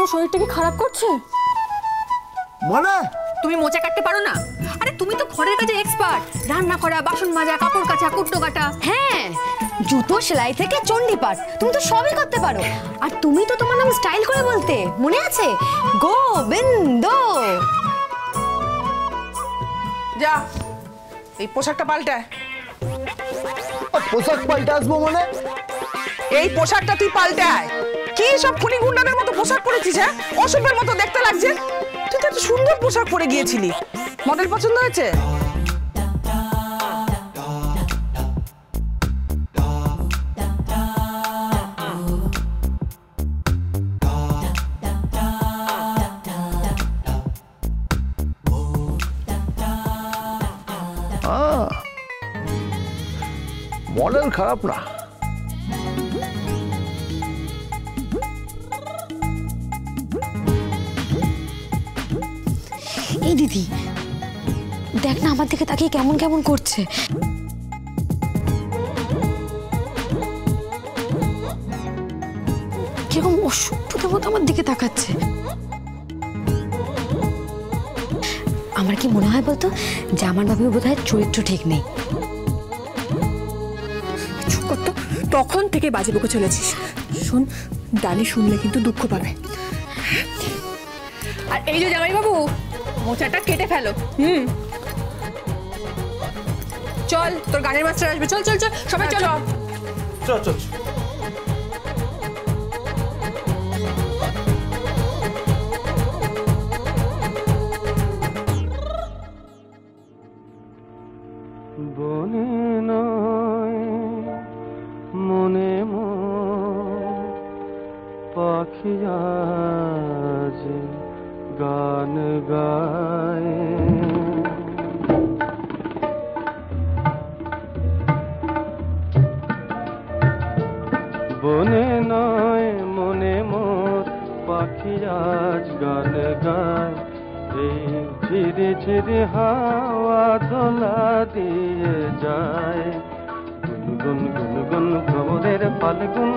আমার শরীরটা কি খারাপ করছে? মানে তুমি মোচা কাটতে পারো না? আরে তুমি তো ঘরের কাজে এক্সপার্ট, রান্না করা, বাসন মাজা, কাপড় কাচা, কুটনো কাটা। হ্যাঁ, জুতো সেলাই থেকে চণ্ডীপাঠ তুমি তো সবই করতে পারো। আর তুমি তো তোমার নাম স্টাইল করে বলতে, মনে আছে? গোবিন্দ। যা এই পোশাকটা পাল্টায়। পোশাক পাল্টে আসবো মানে? এই পোশাকটা তুই পাল্টায়। কি সব খুনি গুন্ডাদের মতো পোশাক পরেছিস? হ্যাঁ, অসভ্যের মতো দেখতে লাগছে। তুই তো একটা সুন্দর পোশাক পরে গিয়েছিলি, মডেল পছন্দ হয়েছে? মডেল খারাপ না। এই দিদি দেখ না, আমার দিকে তাকিয়ে কেমন কেমন করছে। কিরকম অসভ্যতার মতো আমার দিকে তাকাচ্ছে। আমার কি মনে হয় বলতো, যে আমার ভাবে বোধহয় চরিত্র ঠিক নেই। তখন থেকে বাজে বকে চলেছিস। শোন, ডালি শুনলে কিন্তু দুঃখ পাবে। আর এই যে জামাই বাবু, মোচাটা কেটে ফেলো। চল, তোর গানের মাস্টার আসবে। চল চল চল, সবাই চল চল চল। বনে নয় মনে পাখি আজ গান গায়। বনে নয় মনে মোর পাখি আজ গান গায়। এই ঝিরি ঝিরি হাওয়া দোলা দিয়ে যায়। গুনগুন গুনগুন ভ্রমরের ফাল্গুন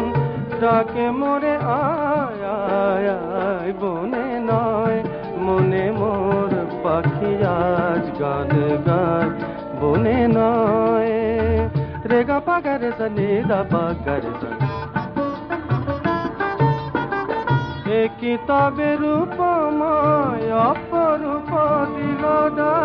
ডাকে মোরে আয় আয় আয়। বনে নয় মনে মোর পাখি আজ গান গায়। বনে নয় রেগা পাগারে সনি দা পাগারে সনি। এ কিতাবে রূপময় অপরূপ দিলদা।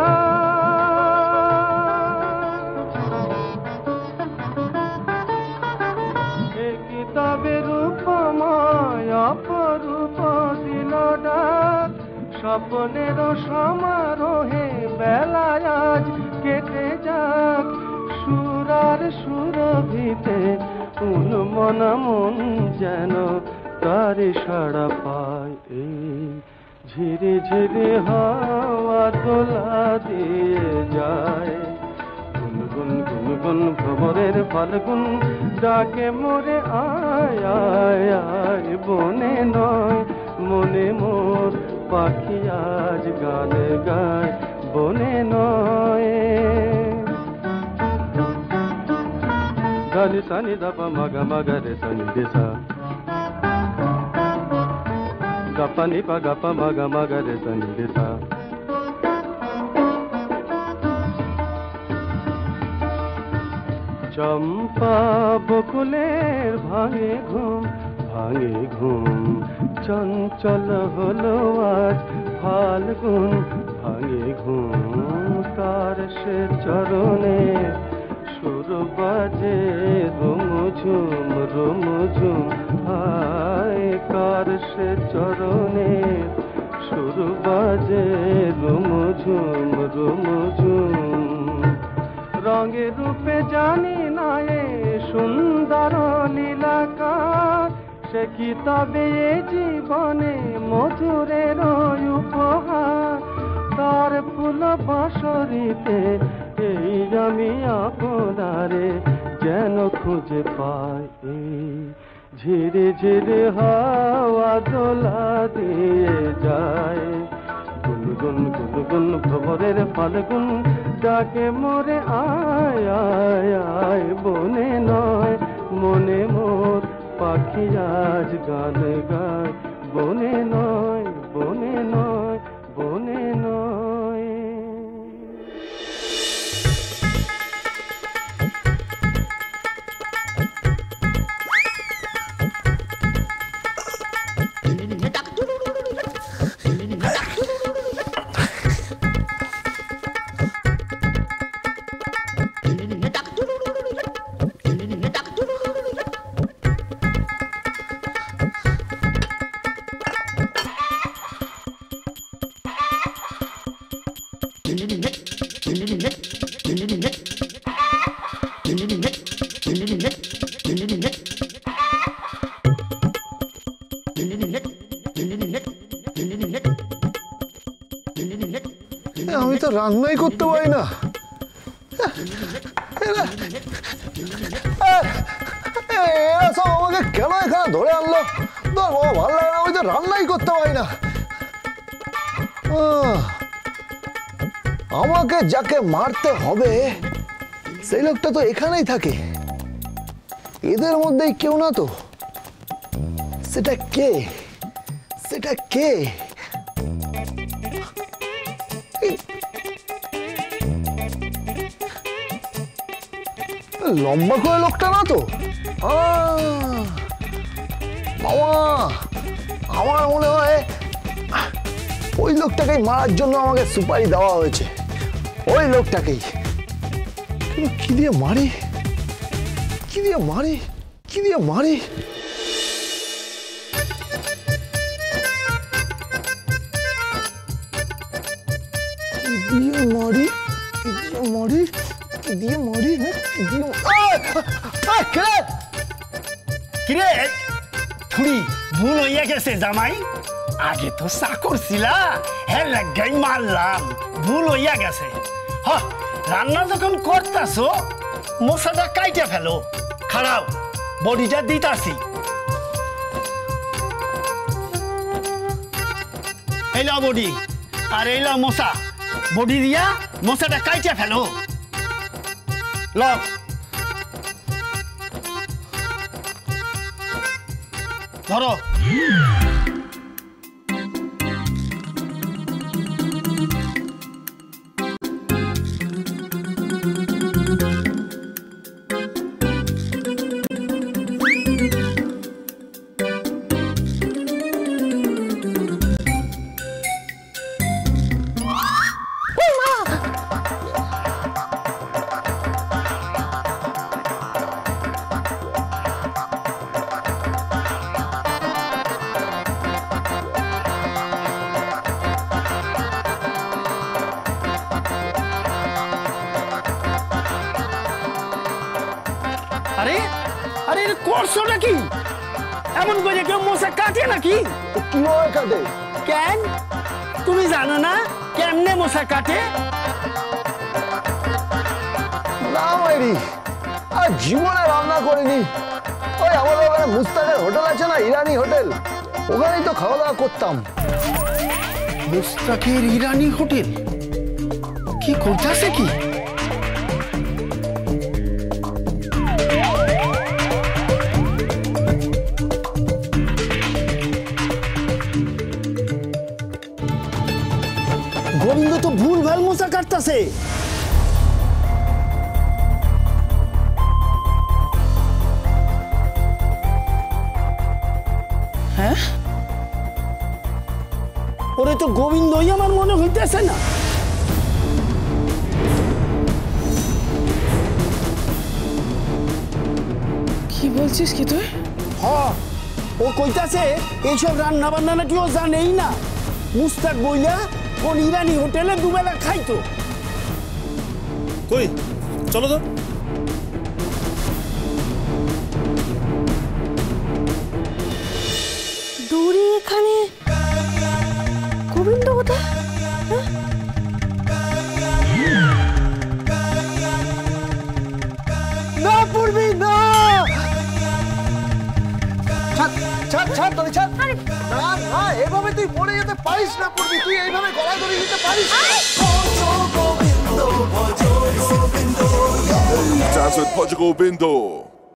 এ কিতাবে রূপময় অপরূপ দিলদা। স্বপ্নের সমারোহে বেলায় আজ কেটে যাক। সুরার সুরভিতে উন্মনা মন যেন তারি সাড়া পায়। এই ঝিরি ঝিরি হাওয়া দোলা দিয়ে যায়। গুনগুন গুনগুন ভ্রমরের ফাল্গুন ডাকে মোরে আয় আয় আয়। বনে নয় মনে মোর পাখি আজ গান গায়। বনে নয়। গানি সানি দাপা মাগা মাগা রে সানি দেশা। গপা নিপা গপা মাগা মাগা রে সানি দেশা। চম্পা বকুলের ভাঙে ঘুম ভাঙে ঘুম। চঞ্চল হলো আজ ফাল্গুন ভাঙে ঘুম। তার সে চরণে সুর বাজে রুমঝুম রুমঝুম। হায় কার সে চরণে সুর বাজে রুমঝুম রুমঝুম। রঙে রূপে জানি না এ সুন্দর লীলাকার। সে কি তবে এ জীবনে মধুরের উপহার। তার ফুল বাঁশরিতে এই আমি আপনারে যেন খুঁজে পাই। এই ঝিরে ঝিরে হাওয়া দোলা দিয়ে যায়। গুনগুন গুনগুন ভ্রমরের ফাল্গুন ডাকে মোরে আয় আয় আয়। বনে নয় মনে মোর পাখি আজ গান গায়। বনে নয়। আমি তো রান্নাই করতে পারি না। এরা সব আমাকে কেন এখানে ধরে আনলো? তোর বাবা ভালো লাগে না, আমি তো রান্নাই করতে পারি না। আমাকে যাকে মারতে হবে সেই লোকটা তো এখানেই থাকে, এদের মধ্যেই কেউ না তো। সেটা কে? সেটা কে? লম্বা করে লোকটা না তো? মামা, আমার মনে হয় ওই লোকটাকেই মারার জন্য আমাকে সুপারি দেওয়া হয়েছে। ওই লোকটাকেই। কি দিয়ে মারি? কি দিয়ে মারি? কি দিয়ে মারি? কি দিয়ে মারি? কি দিয়ে মারি? কি দিয়ে মারি? কি দিয়ে কিরে ছুরি ভুল হইয়া গেছে জামাই, আগে তো চাকর ছিলা, হ্যাঁ লাগাই মারলাম, ভুল হইয়া গেছে। হ রান্না যখন করতাছো মশাটা কাইটে ফেলো, খারাপ বডিটা দিতাছি। এইলা বডি আর এইলা মশা, বডি দিয়া মশাটা কাইটে ফেলো। ল ধরো। আরে আরে করছো নাকি? এমন করে কেউ মশা কাটে নাকি? কিভাবে কাটে? কেন তুমি জানো না কেমনে মশা কাটে? না মাইরি, আর জীবনে রান্না করিনি। ওই আমাদের ওখানে মুস্তাকের হোটেল আছে না, ইরানি হোটেল, ওখানেই তো খাওয়া দাওয়া করতাম। মুস্তাকের ইরানি হোটেল? কি করতেছে কি? গোবিন্দ তো ভুল ভাল মশা কাটতেছে। হ্যাঁ ওরে তো গোবিন্দই আমার মনে হইতেছে না। কি বলছিস কি তুই? হ্যাঁ ও কইতাছে এইসব রান্না বান্না নাকি ও জানেই না। মুস্তাক বইলা কোন ইরানি হোটেলে দুবেলা খাইতো। কই চলো তো। দূরে এখানে গোবিন্দ কোথায়? না পড়বি না, ছাড় ছাড় ছাড়, তোরে ছাড়। না না, এভাবে তুই পড়ে যেতে পারিস না। পড়বি তুই এইভাবে গলায় ধরে নিতে পারিস না। Dance with Portugal Bindo.